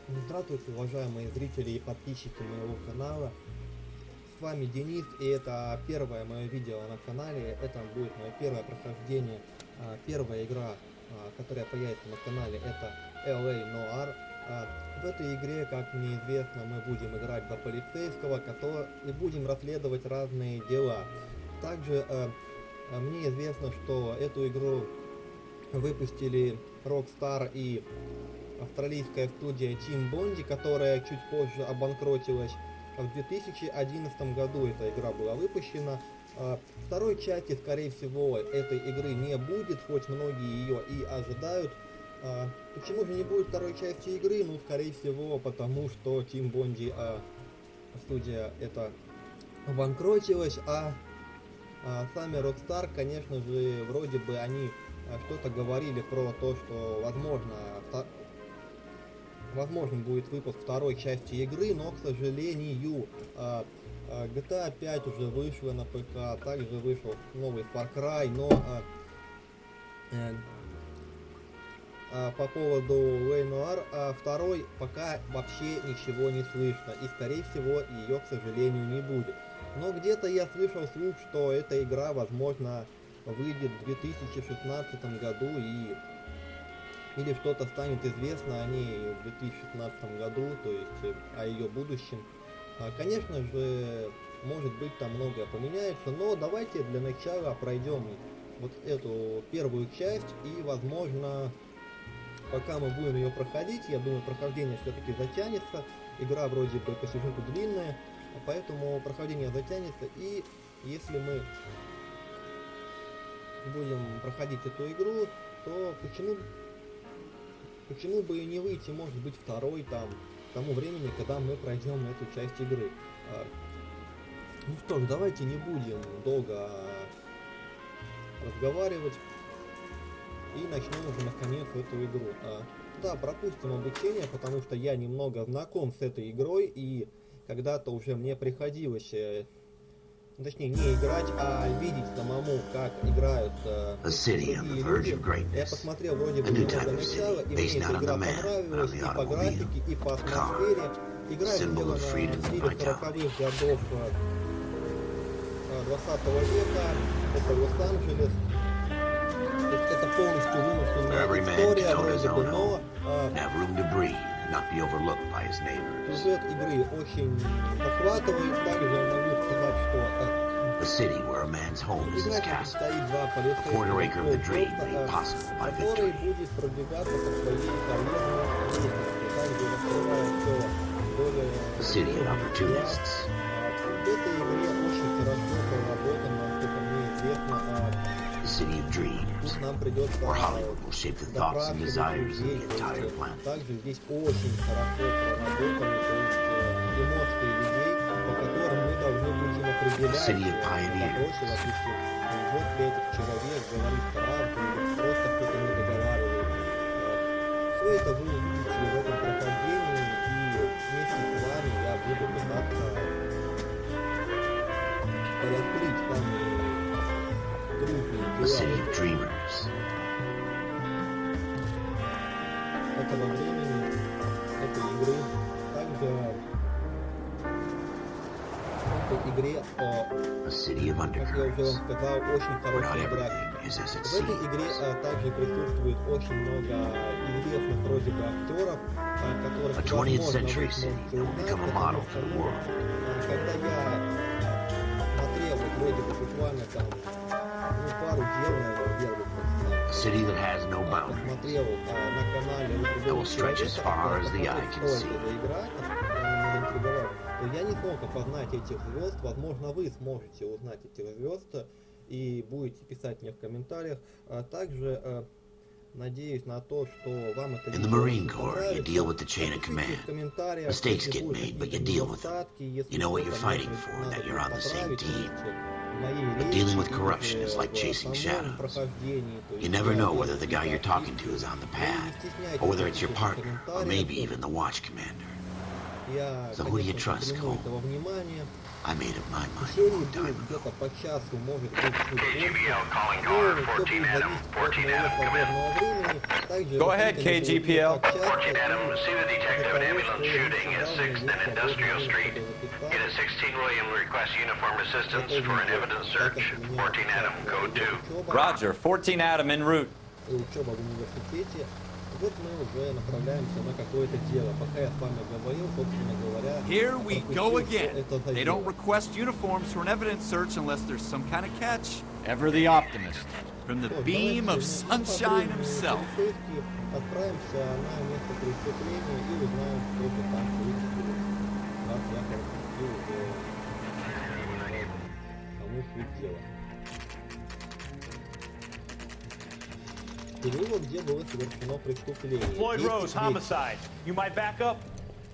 Здравствуйте, уважаемые зрители и подписчики моего канала. С вами Денис, и это первое мое видео на канале. Это будет мое первое прохождение. Первая игра, которая появится на канале, это LA Noir. В этой игре, как мне известно, мы будем играть за полицейского, и будем расследовать разные дела. Также мне известно, что эту игру выпустили Rockstar и австралийская студия Team Bondi, которая чуть позже обанкротилась. В 2011 году эта игра была выпущена. Второй части, скорее всего, этой игры не будет, хоть многие ее и ожидают. Почему же не будет второй части игры? Ну, скорее всего, потому что Team Bondi, студия эта обанкротилась, сами Rockstar, конечно же, вроде бы они что-то говорили про то, что возможен будет выпуск второй части игры, но, к сожалению, GTA 5 уже вышла на ПК, также вышел новый Far Cry, но по поводу LA Noire второй пока вообще ничего не слышно, и скорее всего ее, к сожалению, не будет. Но где-то я слышал слух, что эта игра, возможно, выйдет в 2016 году, или что-то станет известно о ней в 2016 году, то есть о ее будущем. Конечно же, может быть, там многое поменяется, но давайте для начала пройдем вот эту первую часть, и, возможно, пока мы будем ее проходить, я думаю, прохождение все-таки затянется. Игра вроде бы по сюжету длинная, поэтому прохождение затянется, и если мы будем проходить эту игру, то почему бы и не выйти, может быть, второй к тому времени, когда мы пройдем эту часть игры. Ну что ж, давайте не будем долго разговаривать и начнем уже наконец эту игру. Да, пропустим обучение, потому что я немного знаком с этой игрой, и когда-то уже мне приходилось, точнее, не играть, а видеть самому, как играют другие люди. Я посмотрел вроде бы немного начала, и мне эта игра понравилась и по графике, и по атмосфере. Игра сделана в стиле 40-х годов 20 века, это Лос-Анджелес. Это полностью вымышленная история, вроде бы, но сюжет игры очень захватывает. Также могу сказать, что The city where a man's home is his игра castle, состоит два a quarter acre of the dream полицейских, made possible by который victory. будет продвигаться по своей карьерной лестнице. Также раскрывает все более... The city of opportunists. В этой игре очень хорошо проработано, насколько мне известно, The city of dreams, тут нам придется where Hollywood will shape the thoughts and desires of the entire planet. также здесь очень хорошо проработаны, то есть эмоции людей, по которым мы должны будем определять, The city of pioneers. допустим, вот ли этот человек говорит правду или просто что-то не договаривает. Все это вы увидите в этом прохождении, и вместе с вами я буду пытаться раскрыть самые трудные The дела city of dreamers. этого времени, этой игры. Также в этой игре, A city of как я уже undercurrents, вам сказал, очень where not хорошая графика. everything is as it В этой seems. игре также присутствует очень много известных вроде бы актеров, которых A 20th возможно century вы city сможете will узнать, become a потому model что, for the world. когда я смотрел вот вроде бы буквально там пару дел, наверное, первых A city that has no boundaries. посмотрел на канале у That другого will stretch as человека, far as the eye посмотрел, can что see. это за игра, она меня интриговала, то я не смог опознать этих звезд. Возможно, вы сможете узнать этих звезд и будете писать мне в комментариях. Также надеюсь на то, что вам это In the видео Marine очень Corps, you понравится. deal with the chain of Напишите в command. комментариях, Mistakes если get будут made, but you какие-то deal with them. недостатки, если You know what you're что-то fighting мне for, надо that you're будет on the same поправить, то team. есть в моей But речи dealing with или corruption же is like в chasing самом shadows. прохождении. То You есть never я know делаю whether the guy you're какие-то talking to ошибки. is on the Вы не pad, стесняйтесь, or whether it's пишите your в partner, or maybe комментариях. even the watch commander. Я, So who do you конечно, trust, приму Cole? этого внимания. I made up my mind a Серии long time будет ago. где-то по часу, может быть, чуть больше. KGPL calling Ну, caller все будет 14 Adam. зависеть от 14 моего Adam, come in. свободного времени. Также Go это ahead, не будет KGPL. так часто, 14 Adam, receive the из-за detective того, damage Salem shooting at 6th and Industrial Street. Unit 16 William requests uniform assistance for an evidence search. 14 Adam, code 2. Roger, 14 Adam en route. И учеба в университете. Вот мы уже направляемся на какое-то дело. Пока я с вами говорил, собственно говоря... Here we go again. Это They don't request uniforms for an evidence search unless there's some kind of catch. Ever the optimist. From the beam of sunshine himself. Отправимся на место преступления и узнаем, что же там вычислили. Раз я пропустил уже саму суть дела. Переулок, где было совершено преступление. Floyd Rose, homicide. You might back up?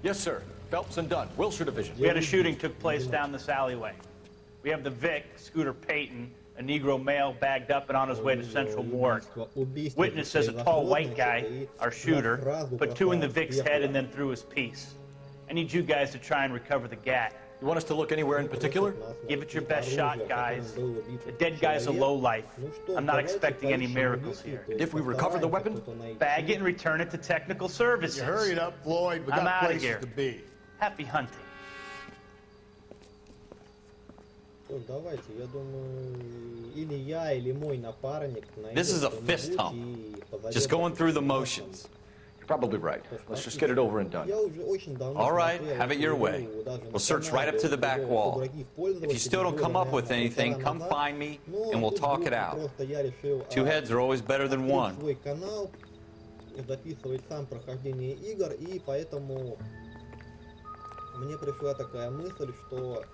Yes, sir. Phelps and Dunn, Wilshire Division. We had a shooting took place down this alleyway. We have the Vic, Scooter Payton, a Negro male bagged up and on his way to Central Morgue. Witness says a tall white guy, our shooter, put 2 in the Vic's head and then threw his piece. I need you guys to try and recover the gat. You want us to look anywhere in particular? Give it your best shot, guys. The dead guy's a lowlife. I'm not expecting any miracles here. If we recover the weapon? Bag it and return it to technical services. You hurry it up, Floyd. We I'm got outta places here. to be. Happy hunting. Давайте, я думаю, или я, или мой напарник. This is a fist hump. Just going through the motions. You're probably right. Let's just get it over and done. All right, have it your way. We'll search right up to the back wall. If you still don't come up with anything, come find me and we'll talk it out. 2 heads are always better than one. Свой канал, записывать сам прохождение игр, и поэтому мне пришла такая мысль, что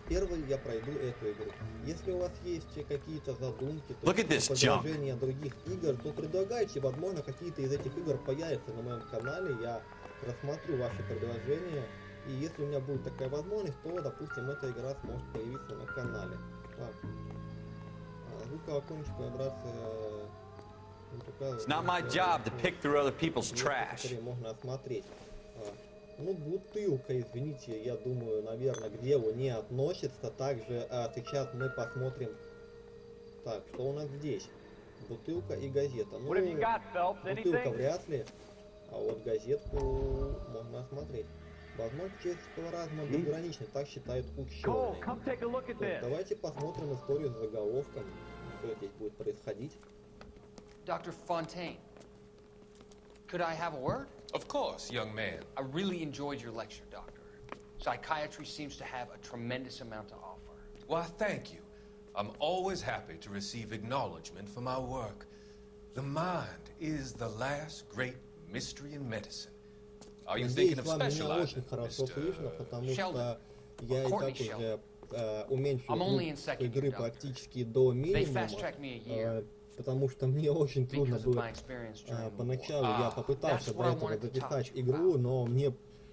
первый я пройду эту игру. Если у вас есть какие-то задумки, то есть предложения других игр, то предлагайте, возможно, какие-то из этих игр появятся на моем канале, я рассмотрю ваши предложения, и если у меня будет такая возможность, то, допустим, эта игра сможет появиться на канале. Так. Звуковая окончик вибрация... It's not my job to pick through other people's trash. Можно осмотреть. Ну, бутылка, извините, я думаю, наверное, к делу не относится. Также сейчас мы посмотрим. Так, что у нас здесь? Бутылка и газета. Ну, бутылка вряд ли, а вот газетку можно осмотреть. Возможно, человеческого разума безгранично, так считают ученые. Давайте посмотрим историю с заголовком, что здесь будет происходить. Dr. Fontaine, could I have a word? Of course, young man. I really enjoyed your lecture, Doctor. Psychiatry seems to have a tremendous amount to offer. Why, thank you. I'm always happy to receive acknowledgement for my work. The mind is the last great mystery in medicine. Are you thinking of specializing, потому что я и так уже уменьшил игры практически до минимума. Потому что мне очень трудно было поначалу, я попытался до этого записать игру, но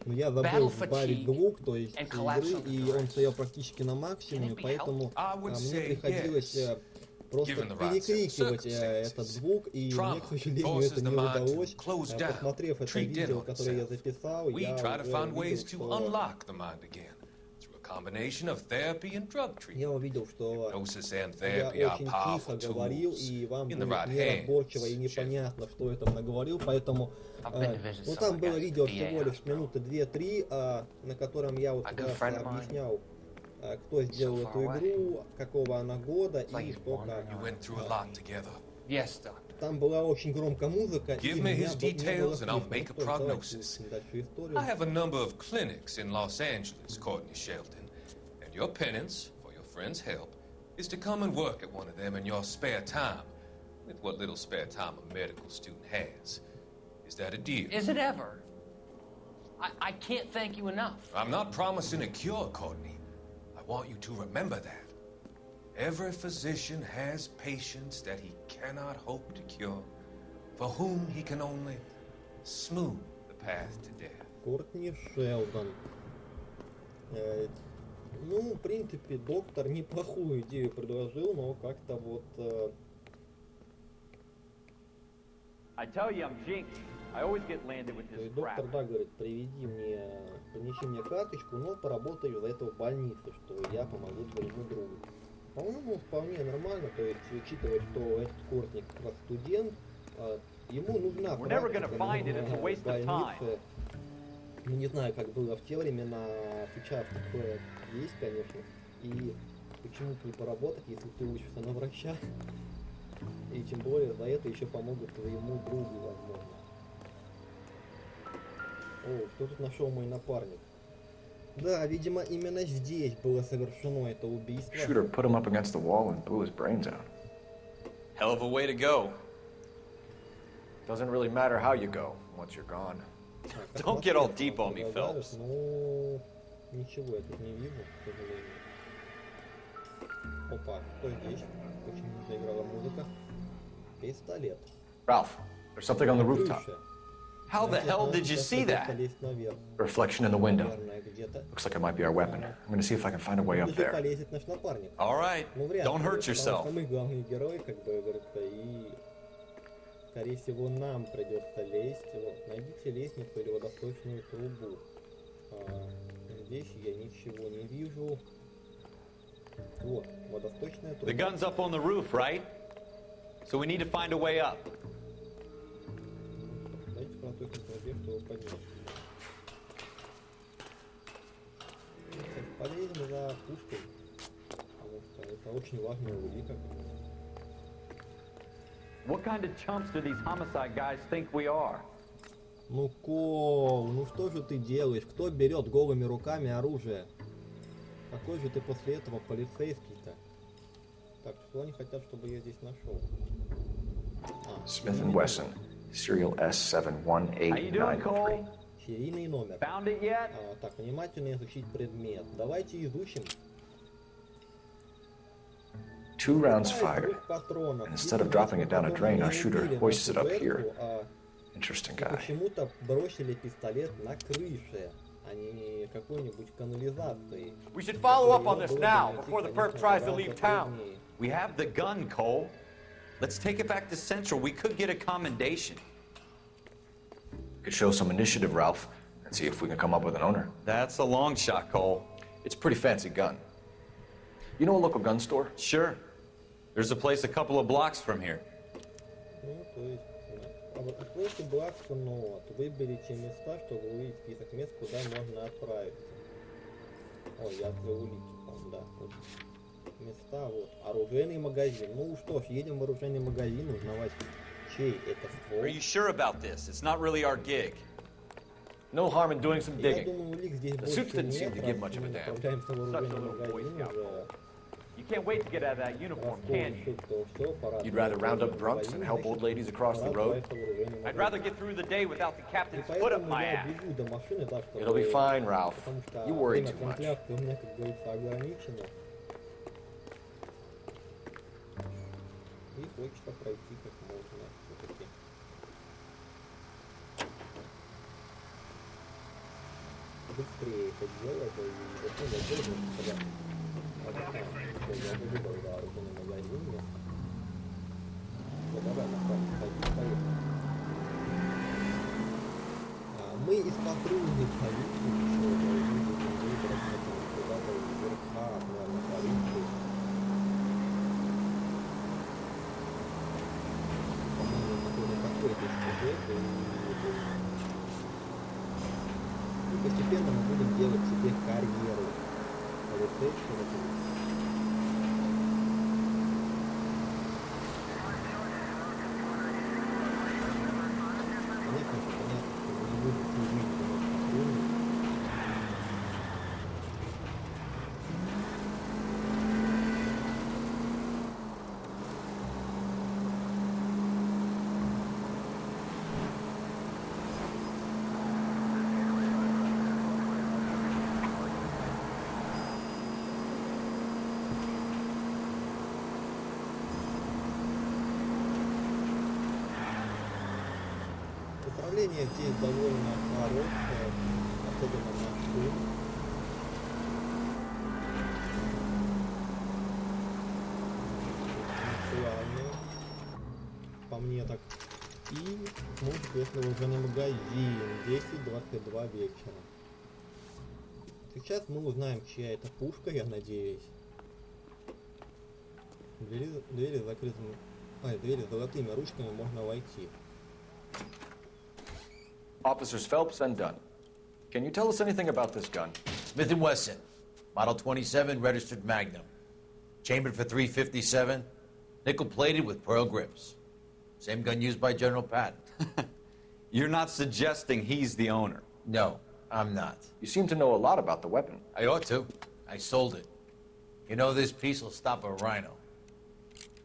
я забыл сбавить звук, то есть игры, и он стоял практически на максимуме, поэтому мне приходилось просто перекрикивать этот звук, и мне, к сожалению, это не удалось. Посмотрев это видео, которое я записал, я увидел, что... Combination of therapy and drug treatment. Я увидел, что Hypnosis and я therapy are очень powerful тихо говорил, tools и вам in the будет right неразборчиво и hands. непонятно, что я там наговорил, поэтому ну, там было видео всего лишь минуты 2-3, на котором я вот объяснял, кто сделал эту игру, какого она года и что как. Yes, Doctor. Там была очень громкая музыка, и Give me his details and I'll make a prognosis. I have a number of clinics in Los Angeles, Courtney Shelton, and your penance, for your friend's help, is to come and work at one of them in your spare time, with what little spare time a medical student has. Is that a deal? Is it ever? I can't thank you enough. I'm not promising a cure, Courtney. I want you to remember that. Every physician has patients that he cannot hope to cure, for whom he can only smooth the path to death. Кортни Шелдон. Ну, в принципе, доктор неплохую идею предложил, но как-то вот... I tell you, I'm jinxed. I always get landed with this crap. Доктор, да, говорит, принеси мне карточку, но поработаю за это в больнице, что я помогу твоему другу. По-моему, вполне нормально, то есть, учитывая, что этот Кортни как раз студент, Ему нужна We're never практика, gonna find it. It's a waste of time. больнице. Ну, не знаю, как было в те времена, сейчас такое есть, конечно. И почему-то не поработать, если ты учишься на врача. И тем более за это еще помогут твоему другу, возможно. О, что тут нашел мой напарник? Да, видимо, именно здесь было совершено это убийство. Shooter put him up against the wall and blew his brains out. Hell of a way to go. Doesn't really matter how you go once you're gone. Don't get all deep on me, Phelps. Ну, ничего я тут не вижу, к сожалению. Опа, что здесь? Почему заиграла музыка? Пистолет. Ralph, there's something on the rooftop. Крыша. How the hell did you see that? Полезть наверх. Reflection in the window. Наверное, где-то. Looks like it might be our weapon. I'm gonna see if I can find a way up Еще there. полезет наш напарник. All right, Ну, вряд don't ли, hurt потому yourself. что мы главный герой, как бы, группа, и, скорее всего, нам придется лезть. Вот, найдите лестницу или водосточную трубу. Здесь я ничего не вижу. Вот, водосточная труба. The gun's up on the roof, right? So we need to find a way up. Дайте проточной трубе, чтобы подняться. Полезем за пушкой, потому что это очень важная улика. What kind of chumps do these homicide guys think we are? Ну, Кол, ну что же ты делаешь? Кто берет голыми руками оружие? Какой же ты после этого полицейский-то? Так, что они хотят, чтобы я здесь нашел? Smith & Wesson, serial S71893. Серийный номер. Found it yet? Так, внимательно изучить предмет. Давайте изучим. 2 rounds fired. Двух патронов. And instead of dropping it down a drain, our shooter hoists it up here. Interesting guy. Почему-то бросили пистолет на крыше, а не какой-нибудь канализации. We should follow up on this now, before the perp tries to leave town. We have the gun, Cole. Let's take it back to Central. We could get a commendation. Could show some initiative, Ralph, and see if we can come up with an owner. That's a long shot, Cole. It's a pretty fancy gun. You know a local gun store? Sure. There's a place a couple of blocks from here. Ну, то есть, откройте блокнот, выберите места, чтобы увидеть список мест, куда можно отправиться. Ой, я открыл улики, по-моему, да. Вот. Места, вот. Оружейный магазин. Ну что ж, едем в оружейный магазин узнавать, чей это ствол. Are you sure about this? It's not really our gig. No harm in doing some Я digging. думаю, улик здесь The suits больше didn't seem нет, to give раз much of a мы damn. направляемся в Such a оружейный little Boy магазин Scout. уже. You can't wait to get out of that uniform, can you? You'd rather round up drunks and help old ladies across the road? I'd rather get through the day without the captain's foot up my ass. It'll be fine, Ralph. You worry too much. У меня, как говорится, ограничено. И хочется пройти как можно все-таки. Быстрее это делать, и потом я должен сказать. Я выбрал за оружейный магазин. Ну, давай, направо, поехали. Мы из патрульных полиции еще должны выбрать куда-то верха, наверное, полиции. По-моему, какой-то сюжет, и постепенно мы будем делать себе карьеру полицейского. Управление здесь довольно хорошее, особенно на шум. Актуальное, по мне так. И может если оружейный магазин, 10:22 вечера. Сейчас мы узнаем, чья это пушка, я надеюсь. Двери закрытыми. Двери с золотыми ручками можно войти. Officers Phelps and Dunn. Can you tell us anything about this gun? Smith & Wesson, Model 27, registered Magnum. Chambered for .357, nickel-plated with pearl grips. Same gun used by General Patton. You're not suggesting he's the owner? No, I'm not. You seem to know a lot about the weapon. I ought to. I sold it. You know, this piece will stop a rhino.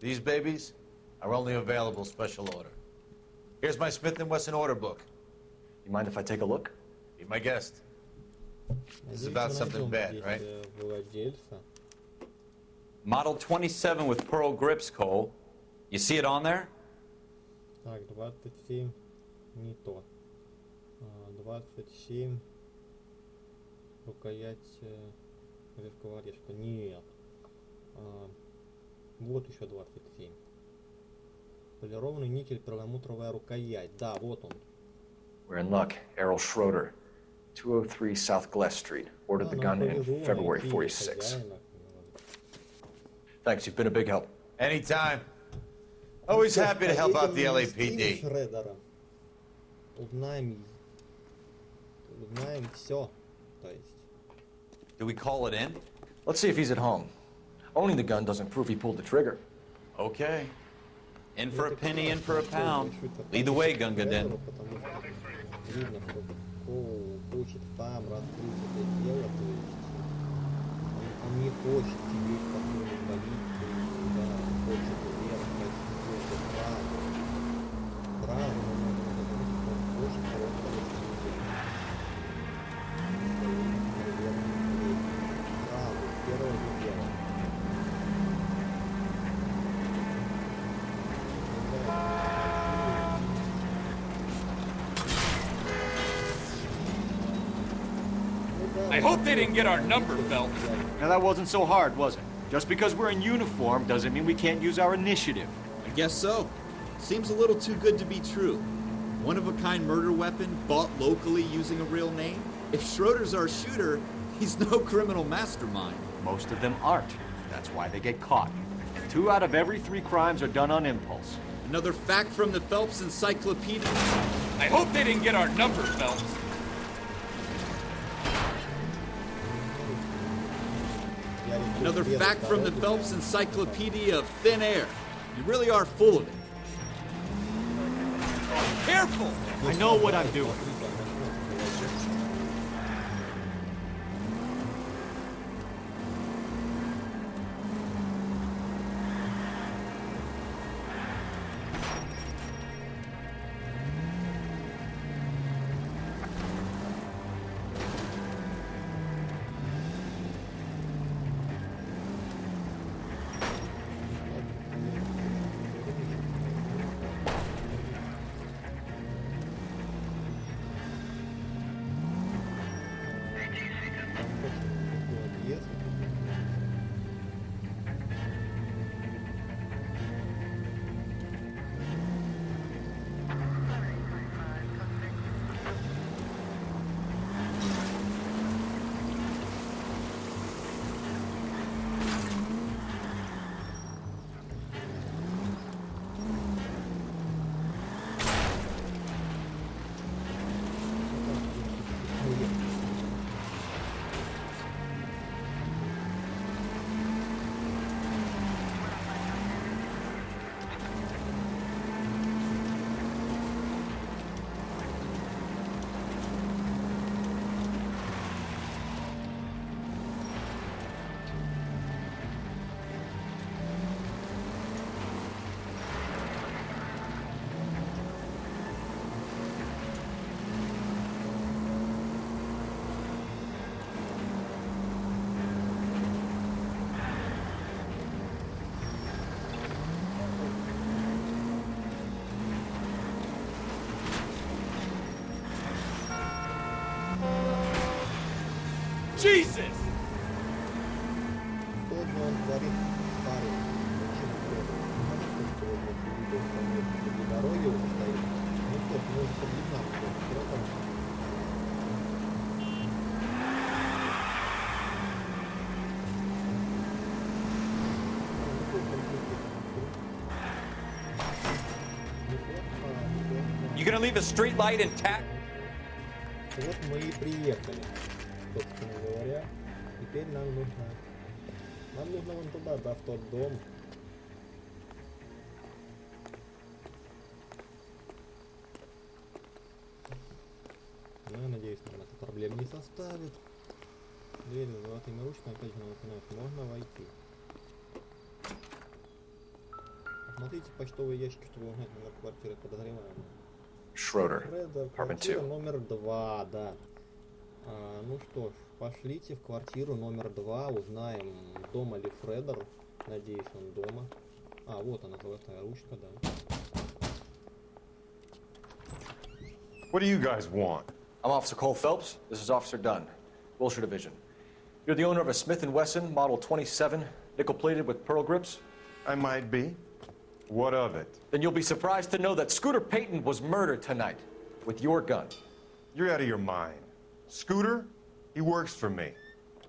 These babies are only available special order. Here's my Smith & Wesson order book. You mind if I take a look? Be my guest. This is about something bad, right? Model 27 with pearl grips, Cole. You see it on there? Так, 27, не то. 27, рукоять, ты говоришь, что нет. Вот еще 27. Полированный никель, перламутровая рукоять. Да, вот он. We're in luck. Errol Schroeder, 203 South Glass Street. Ordered the gun in February 46. Thanks, you've been a big help. Anytime. Always happy to help out the LAPD. Узнаем все. То есть. Do we call it in? Let's see if he's at home. Owning the gun doesn't prove he pulled the trigger. Okay. In for a penny, in for a pound. Lead the way, Gungadin. Видно, что Коул хочет сам раскрыть это дело, то есть он не хочет сидеть в какой-нибудь полиции, да, он хочет уверовать в какую-то правду, он хочет просто раскрыть правду с первого же дела. I hope they didn't get our number, Phelps. Now that wasn't so hard, was it? Just because we're in uniform doesn't mean we can't use our initiative. I guess so. Seems a little too good to be true. One-of-a-kind murder weapon bought locally using a real name? If Schroeder's our shooter, he's no criminal mastermind. Most of them aren't. That's why they get caught. 2 out of every 3 crimes are done on impulse. Another fact from the Phelps Encyclopedia. I hope they didn't get our number, Phelps. Another fact from the Phelps Encyclopedia of Thin Air. You really are full of it. Careful! I know what I'm doing. Jesus! You gonna to leave a street light intact? Вот мы и приехали, собственно говоря. Теперь нам нужно вон туда, да, в тот дом. Ну, я надеюсь, нам это проблем не составит. Дверь золотыми ручками, опять же, напоминает, можно войти. Смотрите почтовый ящик, чтобы узнать номер квартиры подозреваемого. Schroeder, Фредер, apartment квартира 2. номер 2, да. Ну что ж, пошлите в квартиру номер 2, узнаем, дома ли Фредер. Надеюсь, он дома. Вот она, золотая ручка, да. What do you guys want? I'm Officer Cole Phelps. This is Officer Dunn, Wilshire Division. You're the owner of a Smith & Wesson Model 27, nickel-plated with pearl grips? I might be. What of it? Then you'll be surprised to know that Scooter Payton was murdered tonight with your gun. You're out of your mind. Scooter? He works for me.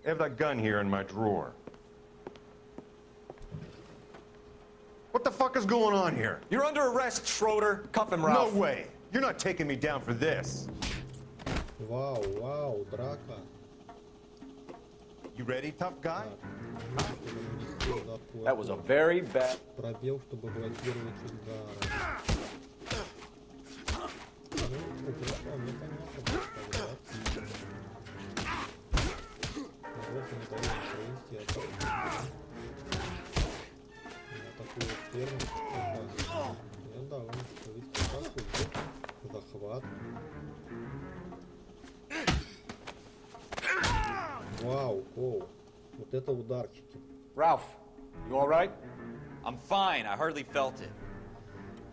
I have that gun here in my drawer. What the fuck is going on here? You're under arrest, Schroeder. Cuff him, Ralph. No way. You're not taking me down for this. Вау, драка. You ready, tough guy? That was a very bad... Пробел, чтобы блокировать удары. Ну, хорошо, мне понятно, просто не дает провести атаку. Я такой первый. Я да, он провести атаку. Захват. Вау, Коу. Вот это ударчики. Ralph, you all right? I'm fine. I hardly felt it.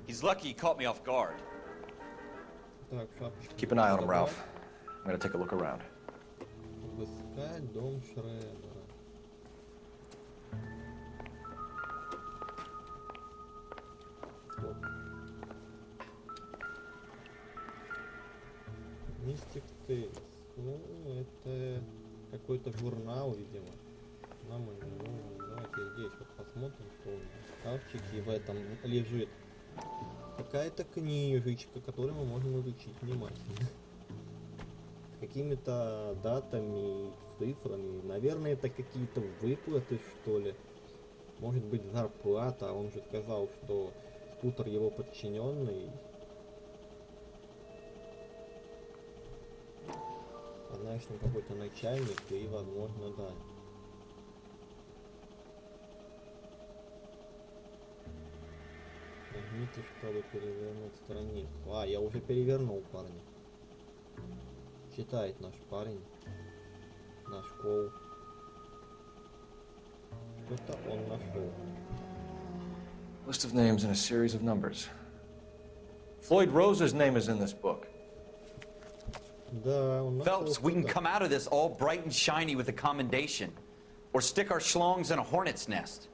He's lucky he caught me off guard. Так, шапочку. Keep an eye on him, Ralph. I'm gonna take a look around. Обыскать дом Шредера. Стоп. Мистик Тейлс. Ну, это какой-то журнал, видимо. Нам он не нужен. Давайте здесь вот посмотрим, что у нас в шкафчике в этом лежит. Какая-то книжечка, которую мы можем изучить внимательно. С какими-то датами, цифрами. Наверное, это какие-то выплаты, что ли. Может быть, зарплата. Он же сказал, что Скутер его подчиненный. Знаешь, он какой-то начальник, и, возможно, да. Нажмите, чтобы перевернуть страницу. Я уже перевернул, парни. Читает наш парень. Наш Коу. Что-то он нашел. List of names and a series of numbers. Floyd Rose's name is in this book. Да, он нашел. Phelps, we can come out of this all bright and shiny with a commendation. Or stick our schlongs in a hornet's nest.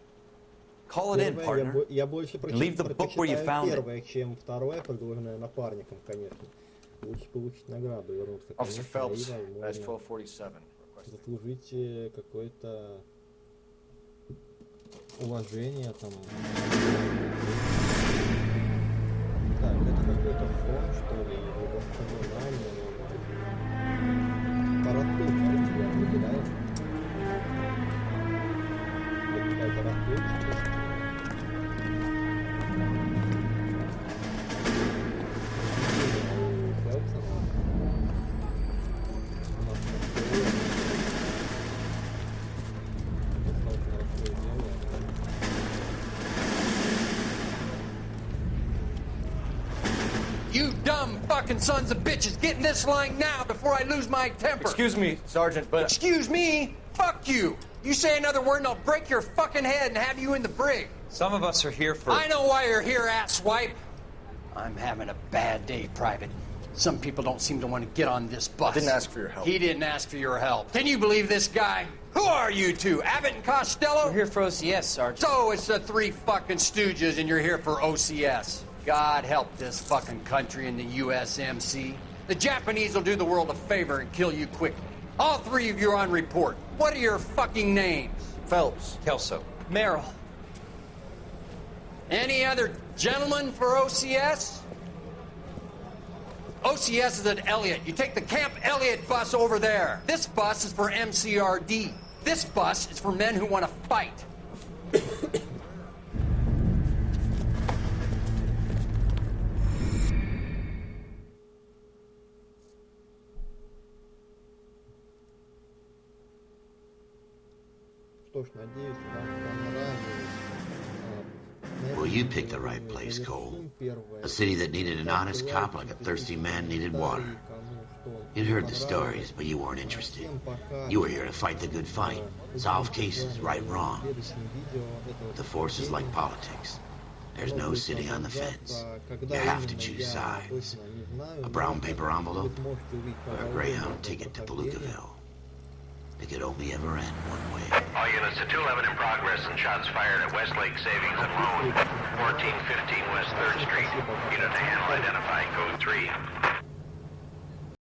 Call it in, partner. Я больше Leave the book where you found it. первое, чем второе, предложенное напарником, конечно. Лучше получить награду, вернуться, Officer Phelps, конечно, и, badge возможно, 1247. заслужить какое-то уважение там. Так, это какой-то фон, что ли, или воспоминания, Паратурчик тебя определяет. Вот какая-то растущая. You dumb fucking sons of bitches, get in this line now before I lose my temper. Excuse me, Sergeant, but... Excuse me? Fuck you. You say another word and I'll break your fucking head and have you in the brig. Some of us are here for... I know why you're here, asswipe. I'm having a bad day, Private. Some people don't seem to want to get on this bus. I didn't ask for your help. He didn't ask for your help. Can you believe this guy? Who are you two? Abbott and Costello? We're here for OCS, Sergeant. So it's the three fucking stooges and you're here for OCS. God help this fucking country and the USMC. The Japanese will do the world a favor and kill you quickly. All three of you are on report. What are your fucking names? Phelps. Kelso. Merrill. Any other gentlemen for OCS? OCS is at Elliott. You take the Camp Elliott bus over there. This bus is for MCRD. This bus is for men who want to fight. Что ж, надеюсь, вам понравилось. Well, you picked the right place, Cole. A city that needed an honest cop like a thirsty man needed water. You'd heard the stories, but you weren't interested. You were here to fight the good fight, solve cases, right and wrong. The force is like politics. There's no sitting on the fence. You have to choose sides. A brown paper envelope or a Greyhound ticket to Palookaville. It could only ever end one way. All units to 211 in progress and shots fired at Westlake Savings and Loan, 1415 West 3rd Street. Unit to handle identify code 3.